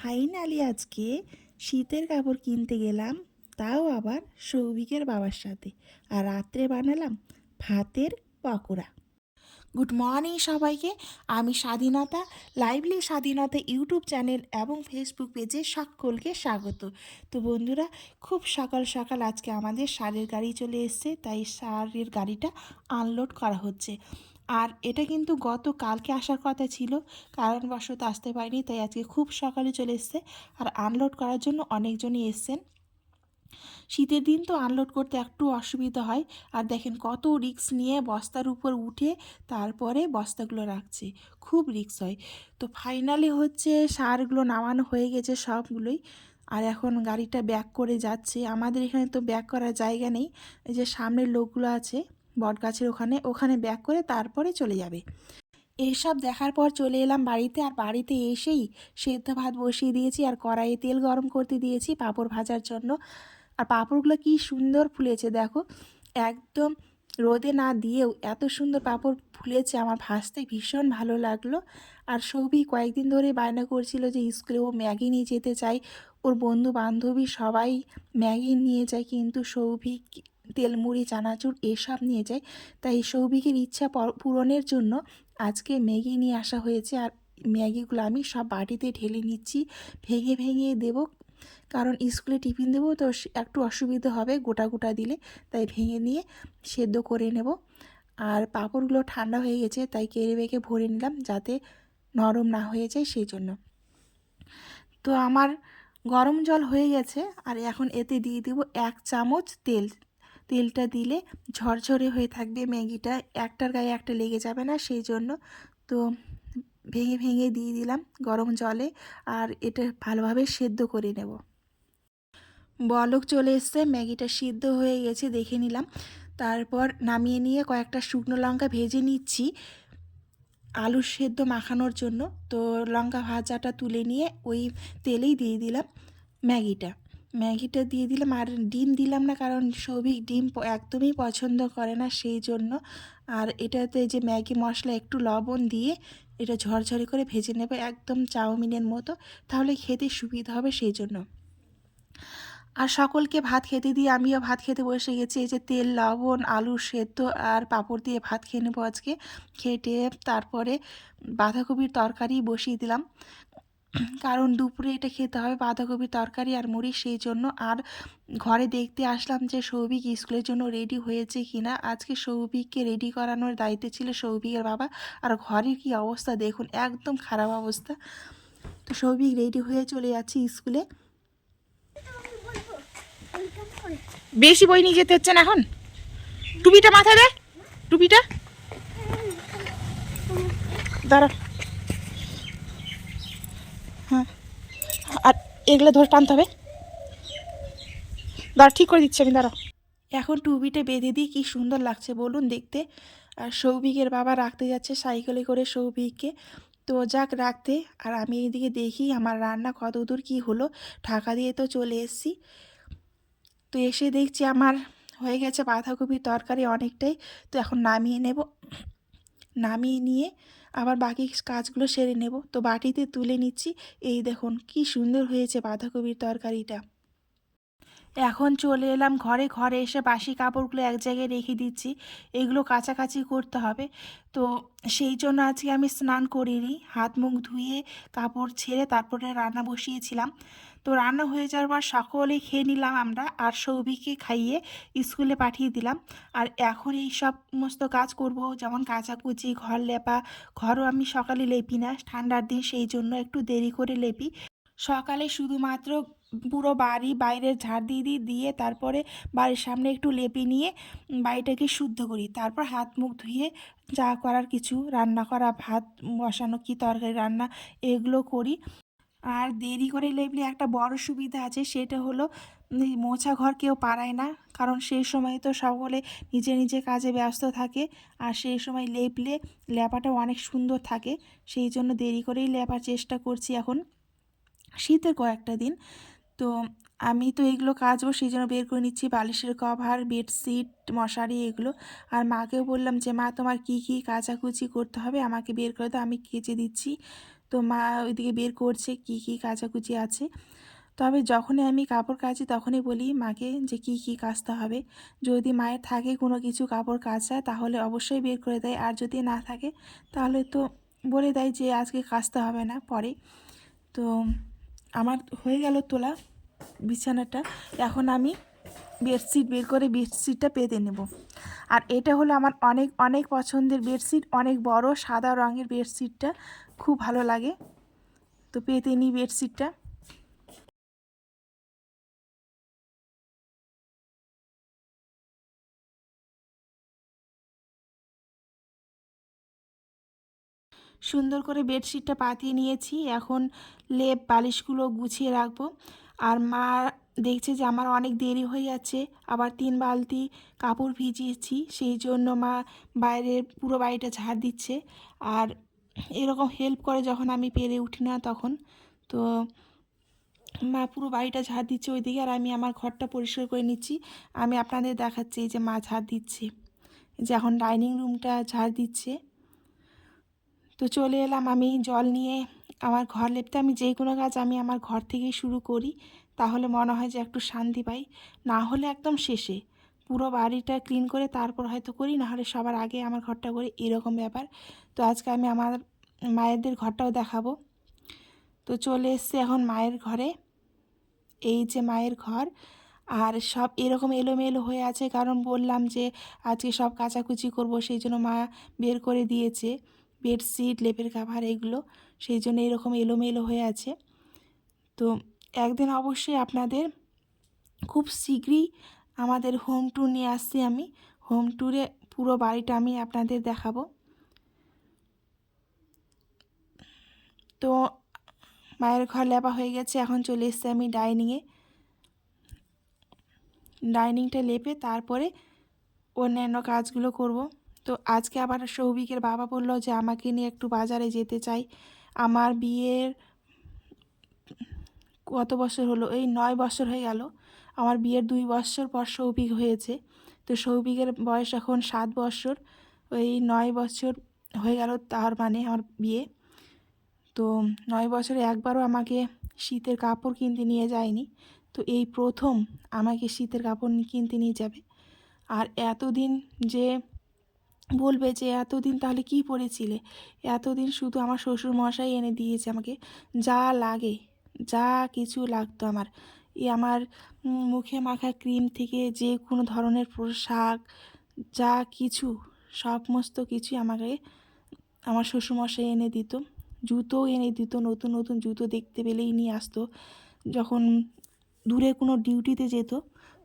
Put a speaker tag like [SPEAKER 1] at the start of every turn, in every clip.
[SPEAKER 1] Finally আজকে শীতের কাপড় কিনতে গেলাম, তাও আবার সৌভিকের বাবার সাথে। আর রাত্রে বানালাম ভাতের পকোড়া। গুড মর্নিং সবাইকে। আমি স্বাধীনতা, লাইভলি স্বাধীনতা ইউটিউব চ্যানেল এবং ফেসবুক পেজে সকলকে স্বাগত। তো বন্ধুরা, খুব সকাল সকাল আজকে আমাদের সারের গাড়ি চলে এসছে, তাই সারের গাড়িটা আনলোড করা হচ্ছে। আর এটা কিন্তু কালকে আসার কথা ছিল, কারণবশত আসতে পারিনি, তাই আজকে খুব সকালে চলে এসছে। আর আনলোড করার জন্য অনেকজনই এসছেন। শীতের দিন তো আনলোড করতে একটু অসুবিধা হয়। আর দেখেন কত রিস্ক নিয়ে বস্তার উপর উঠে তারপরে বস্তাগুলো রাখছে, খুব রিস্ক হয়। তো ফাইনালি হচ্ছে সারগুলো নামানো হয়ে গেছে সবগুলোই। আর এখন গাড়িটা ব্যাক করে যাচ্ছে। আমাদের এখানে তো ব্যাক করার জায়গা নেই, এই যে সামনের লোকগুলো আছে বট গাছের ওখানে ওখানে ব্যাক করে তারপরে চলে যাবে। এইসব দেখার পর চলে এলাম বাড়িতে। আর বাড়িতে এসেই সেদ্ধ ভাত বসিয়ে দিয়েছি আর কড়াইয়ে তেল গরম করতে দিয়েছি পাঁপড় ভাজার জন্য। আর পাঁপড়গুলো কি সুন্দর ফুলেছে দেখো, একদম রোদে না দিয়েও এত সুন্দর পাঁপড় ফুলেছে, আমার ভাজতে ভীষণ ভালো লাগলো। আর সৌভিক কয়েকদিন ধরে বায়না করছিল যে স্কুলে ও ম্যাগি নিয়ে যেতে চায়, ওর বন্ধু বান্ধবী সবাই ম্যাগি নিয়ে যায়, কিন্তু সৌভিক তেলমুড়ি চানাচুর এসব নিয়ে যায়। তাই সৌভিকের ইচ্ছা পূরণের জন্য আজকে ম্যাগি নিয়ে আসা হয়েছে। আর ম্যাগিগুলো আমি সব বাটিতে ঢেলে নিচ্ছি, ভেঙে ভেঙে দেবো, কারণ স্কুলে টিফিন দেবো তো একটু অসুবিধা হবে গোটা গোটা দিলে, তাই ভেঙে নিয়ে সেদ্ধ করে নেব। আর পাঁপড়গুলো ঠান্ডা হয়ে গেছে, তাই কেড়ে বেঁকে ভরে নিলাম যাতে নরম না হয়ে যায় সেই জন্য। তো আমার গরম জল হয়ে গেছে, আর এখন এতে দিয়ে দেবো 1 চামচ তেল। তেলটা দিলে ঝরঝরে হয়ে থাকবে ম্যাগিটা, একটার গায়ে একটা লেগে যাবে না সেই জন্য। তো ভেঙে ভেঙে দিয়ে দিলাম গরম জলে, আর এটা ভালোভাবে সেদ্ধ করে নেব। বলক চলে এসছে, ম্যাগিটা সিদ্ধ হয়ে গেছে দেখে নিলাম। তারপর নামিয়ে নিয়ে কয়েকটা শুকনো লঙ্কা ভেজে নিচ্ছি আলু সেদ্ধ মাখানোর জন্য। তো লঙ্কা ভাজাটা তুলে নিয়ে ওই তেলেই দিয়ে দিলাম ম্যাগিটা দিয়ে দিলাম। আর ডিম দিলাম না, কারণ সৌভিক ডিম একদমই পছন্দ করে না সেই জন্য। আর এটাতে যে ম্যাগি মশলা একটু লবণ দিয়ে এটা ঝরঝরে করে ভেজে নেবে একদম চাউমিনের মতো, তাহলে খেতে সুবিধা হবে সেই জন্য। আর সকলকে ভাত খেতে দিয়ে আমিও ভাত খেতে বসে গেছি। এই যে তেল লবণ আলু সেদ্ধ আর পাঁপড় দিয়ে ভাত খেয়ে নেবো আজকে। খেটে তারপরে বাঁধাকপির তরকারি বসিয়ে দিলাম, কারণ দুপুরে এটা খেতে হবে বাঁধাকপির তরকারি আর মুড়ি সেই জন্য। আর ঘরে দেখতে আসলাম যে সৌভিক স্কুলের জন্য রেডি হয়েছে কিনা। আজকে সৌভিককে রেডি করানোর দায়িত্ব ছিল সৌভিকের বাবা। আর ঘরের কি অবস্থা দেখুন, একদম খারাপ অবস্থা। তো সৌভিক রেডি হয়ে চলে যাচ্ছে স্কুলে। বেশি বই নিয়ে যেতে হচ্ছে না এখন। টুপিটা মাথায় দে, টুপিটা দাঁড়া। হ্যাঁ, আর এগুলো ধরে টানতে হবে। দাঁড়া, ঠিক করে দিচ্ছি আমি, দাঁড়া। এখন টুপিটা বেঁধে দিই, কি সুন্দর লাগছে বলুন দেখতে। আর সৌভিকের বাবা রাখতে যাচ্ছে সাইকেলে করে সৌভিককে। তো যাক রাখতে, আর আমি এইদিকে দেখি আমার রান্না কত দূর কী হলো। ঢাকা দিয়ে তো চলে এসেছি। তো এসে দেখছি আমার হয়ে গেছে বাঁধাকপির তরকারি অনেকটাই। তো এখন নামিয়ে নেব, নামিয়ে নিয়ে আবার বাকি কাজগুলো সেরে নেব। তো বাটিতে তুলে নিচ্ছি। এই দেখুন কি সুন্দর হয়েছে বাঁধাকপির তরকারিটা। এখন চলে এলাম ঘরে। ঘরে এসে বাসি কাপড়গুলো এক জায়গায় রেখে দিচ্ছি, এগুলো কাচাকাচি করতে হবে। তো সেই জন্য আজকে আমি স্নান করিনি, হাত মুখ ধুয়ে কাপড় ছেড়ে তারপরে রান্না বসিয়েছিলাম। তো রান্না হয়ে যাওয়ার পর সকলেই খেয়ে নিলাম আমরা, আর সৌভিককে খাইয়ে স্কুলে পাঠিয়ে দিলাম। আর এখন এই সমস্ত কাজ করব, যেমন কাচাকুচি, ঘর লেপা। ঘরও আমি সকালে লেপি না, ঠান্ডার দিন সেই জন্য একটু দেরি করে লেপি। সকালে শুধুমাত্র পুরো বাড়ি বাইরের ঝাড় দিয়ে তারপরে বাড়ির সামনে একটু লেপে নিয়ে বাড়িটাকে শুদ্ধ করি। তারপর হাত মুখ ধুয়ে যা করার কিছু রান্না করা, ভাত বসানো কি তরকারি রান্না এগুলো করি। আর দেরি করে লেপলে একটা বড় সুবিধা আছে, সেটা হলো মোছা ঘর কেউ পারায় না, কারণ সেই সময় তো সকলে নিজে নিজে কাজে ব্যস্ত থাকে। আর সেই সময় লেপলে লেপাটাও অনেক সুন্দর থাকে, সেই জন্য দেরি করেই লেপার চেষ্টা করছি এখন শীতের কয়েকটা দিন। তো আমি তো এগুলো কাচবো সেই জন্য বের করে নিচ্ছি বালিশের কভার, বেডশিট, মশারি এগুলো। আর মাকেও বললাম যে মা তোমার কি কি কাচাকুচি করতে হবে আমাকে বের করে দাও, আমি কেচে দিচ্ছি। তো তো মা ওইদিকে বের করছে কি কি কাচাকুচি আছে। তবে যখনই আমি কাপড় কাচি তখনই বলি মাকে যে কি কি কাচতে হবে। যদি মায়ের থাকে কোনো কিছু কাপড় কাচা তাহলে অবশ্যই বের করে দেয়, আর যদি না থাকে তাহলে তো বলে দেয় যে আজকে কাচতে হবে না, পরে। তো আমার হয়ে গেল তোলা বিছানাটা। এখন আমি বেডশিট বের করে বেডশিটটা পেতে নেব। আর এটা হলো আমার অনেক অনেক পছন্দের বেডশিট, অনেক বড় সাদা রঙের বেডশিটটা খুব ভালো লাগে। তো পেতে নিই বেডশিটটা। সুন্দর করে বেডশিটটা পাতিয়ে নিয়েছি, এখন লেপ বালিশগুলো গুছিয়ে রাখবো। আর মা দেখছে যে আমার অনেক দেরি হয়ে যাচ্ছে, আবার 3 বালতি কাপড় ভিজিয়েছি, সেই জন্য মা বাইরের পুরো বাড়িটা ঝাড় দিচ্ছে। আর এরকম হেল্প করে যখন আমি পেরে উঠি না তখন। তো মা পুরো বাড়িটা ঝাড় দিচ্ছে ওইদিকে, আর আমি আমার ঘরটা পরিষ্কার করে নিচ্ছি। আমি আপনাদের দেখাচ্ছি যে মা ঝাড় দিচ্ছে, যে এখন ডাইনিং রুমটা ঝাড় দিচ্ছে। তো চলে এলাম আমি জল নিয়ে আমার ঘর লেপতে। আমি যে কোনো কাজ আমি আমার ঘর থেকেই শুরু করি, তাহলে মনে হয় যে একটু শান্তি পাই। না হলে একদম শেষে পুরো বাড়িটা ক্লিন করে তারপর হয়তো করি, না হলে সবার আগে আমার ঘরটা করি, এরকম ব্যাপার। তো আজকে আমি আমার মায়েদের ঘরটাও দেখাবো। তো চলে এসছি এখন মায়ের ঘরে। এই যে মায়ের ঘর, আর সব এরকম এলোমেলো হয়ে আছে, কারণ বললাম যে আজকে সব কাচাকুচি করব, সেই জন্য মা বের করে দিয়েছে বেডশিট লেপের কাভার এগুলো, সেই জন্য এরকম এলোমেলো হয়ে আছে। তো একদিন অবশ্যই আপনাদের খুব শীঘ্রই আমাদের হোম ট্যুর নিয়ে আসছি আমি। হোম ট্যুরে পুরো বাড়িটা আমি আপনাদের দেখাবো। তো মায়ের ঘর লেপা হয়ে গেছে, এখন চলে এসছি আমি ডাইনিংয়ে। ডাইনিংটা লেপে তারপরে অন্যান্য কাজগুলো করব। তো আজকে আবার সৌভিকের বাবা বলল যে আমাকে নিয়ে একটু বাজারে যেতে চাই। আমার বিয়ের কত বছর হলো, এই 9 বছর হয়ে গেল। আমার বিয়ের 2 বছর পর সৌভিক হয়েছে। তো সৌভিকের বয়স এখন 7 বছর, ওই 9 বছর হয়ে গেল তার মানে আমার বিয়ে। তো 9 বছরে একবারও আমাকে শীতের কাপড় কিনতে নিয়ে যায়নি। তো এই প্রথম আমাকে শীতের কাপড় কিনতে নিয়ে যাবে। আর এতদিন যে বলবে যে এতদিন তাহলে কি পরেছিলে, এতদিন শুধু আমার শ্বশুরমশাই এনে দিয়েছে আমাকে যা লাগে, যা কিছু লাগতো আমার। আমার মুখে মাখা ক্রিম থেকে যে কোনো ধরনের পোশাক, যা কিছু সমস্ত কিছুই আমাকে আমার শ্বশুরমশাই এনে দিত। জুতোও এনে দিত, নতুন নতুন জুতো দেখতে পেলেই নিয়ে আসতো। যখন দূরে কোনো ডিউটিতে যেত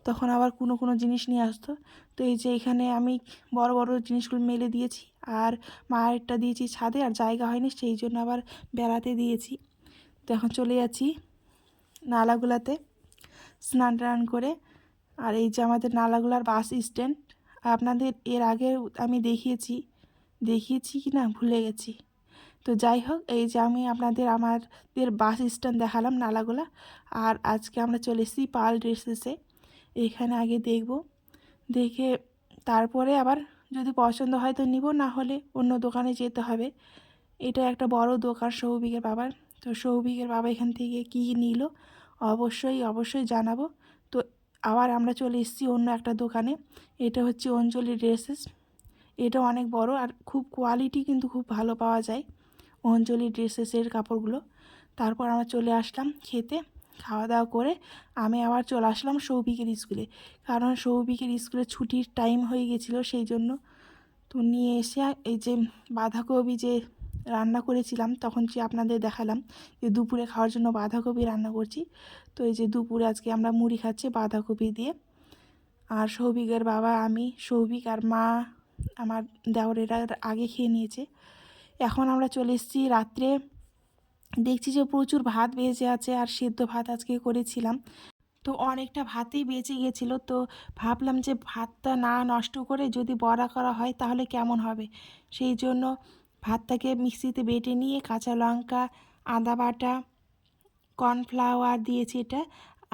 [SPEAKER 1] তখন আবার কোনো কোনো জিনিস নিয়ে আসতো। তো এই যে এখানে আমি বড় বড় জিনিসগুলো মেলে দিয়েছি, আর মায়েরটা দিয়েছি ছাদে, আর জায়গা হয়নি সেই জন্য আবার বেড়াতে দিয়েছি। তো এখন চলে যাচ্ছি নালাগুলাতে স্নান টান করে। আর এই যে আমাদের নালাগুলার বাস স্ট্যান্ড, আপনাদের এর আগে আমি দেখিয়েছি কি না ভুলে গেছি। তো যাই হোক, এই যে আমি আপনাদের আমাদের বাস স্ট্যান্ড দেখালাম নালাগোলা। আর আজকে আমরা চলে এসেছি পাল ড্রেসেসে। এখানে আগে দেখব, দেখে তারপরে আবার যদি পছন্দ হয় তো নিব, না হলে অন্য দোকানে যেতে হবে। এটা একটা বড় দোকান সৌভিকের বাবার। তো সৌভিকের বাবা এখান থেকে কী নিল অবশ্যই জানাবো। তো আবার আমরা চলে এসেছি অন্য একটা দোকানে। এটা হচ্ছে অঞ্জলি ড্রেসেস। এটা অনেক বড়, আর খুব কোয়ালিটি কিন্তু খুব ভালো পাওয়া যায় অঞ্জলি ড্রেসেসের কাপড়গুলো। তারপর আমরা চলে আসলাম খেতে, খাওয়া দাওয়া করে আমি আবার চলে আসলাম সৌভিকের স্কুলে, কারণ সৌভিকের স্কুলে ছুটির টাইম হয়ে গেছিলো সেই জন্য। তো নিয়ে এসে এই যে বাঁধাকপি যে রান্না করেছিলাম তখন যে আপনাদের দেখালাম যে দুপুরে খাওয়ার জন্য বাঁধাকপি রান্না করছি। তো এই যে দুপুরে আজকে আমরা মুড়ি খাচ্ছি বাঁধাকপি দিয়ে। আর সৌভিকের বাবা, আমি, সৌভিক আর মা, আমার দেওরেরা আগে খেয়ে নিয়েছে। এখন আমরা চলে এসেছি রাত্রে, দেখছি যে প্রচুর ভাত বেঁচে আছে, আর সেদ্ধ ভাত আজকে করেছিলাম। তো অনেকটা ভাতেই বেঁচে গেছিলো, তো ভাবলাম যে ভাতটা না নষ্ট করে যদি বড়া করা হয় তাহলে কেমন হবে। সেই জন্য ভাতটাকে মিক্সিতে বেটে নিয়ে কাঁচা লঙ্কা, আদা বাটা, কর্নফ্লাওয়ার দিয়েছি এটা,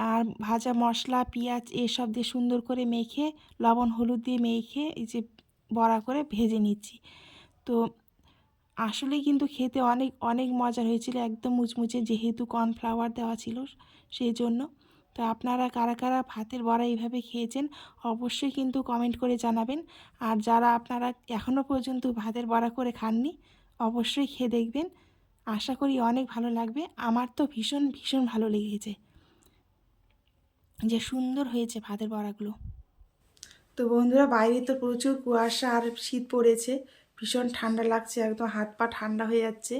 [SPEAKER 1] আর ভাজা মশলা, পেঁয়াজ এসব দিয়ে সুন্দর করে মেখে লবণ হলুদ দিয়ে মেখে এই যে বড়া করে ভেজে নিচ্ছি। তো আসলেই কিন্তু খেতে অনেক অনেক মজার হয়েছিল, একদম মুচমুচে, যেহেতু কর্নফ্লাওয়ার দেওয়া ছিল সেই জন্য। তো আপনারা কারা কারা ভাতের বড়া এইভাবে খেয়েছেন অবশ্যই কিন্তু কমেন্ট করে জানাবেন। আর যারা আপনারা এখনও পর্যন্ত ভাতের বড়া করে খাননি অবশ্যই খেয়ে দেখবেন, আশা করি অনেক ভালো লাগবে। আমার তো ভীষণ ভীষণ ভালো লেগেছে, যে সুন্দর হয়েছে ভাতের বড়াগুলো। তো বন্ধুরা, বাইরে তো প্রচুর কুয়াশা আর শীত পড়েছে, ভীষণ ঠান্ডা লাগছে, একদম হাত পা ঠান্ডা হয়ে যাচ্ছে।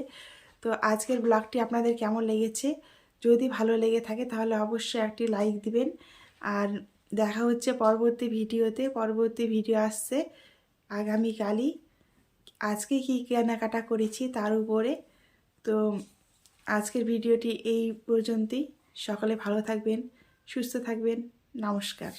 [SPEAKER 1] তো আজকের ব্লগটি আপনাদের কেমন লেগেছে? যদি ভালো লেগে থাকে তাহলে অবশ্যই একটি লাইক দিবেন। আর দেখা হচ্ছে পরবর্তী ভিডিওতে। পরবর্তী ভিডিও আসছে আগামীকালই। আজকে কী কেনাকাটা করেছি তার উপরে। তো আজকের ভিডিওটি এই পর্যন্তই। সকলে ভালো থাকবেন, সুস্থ থাকবেন। নমস্কার।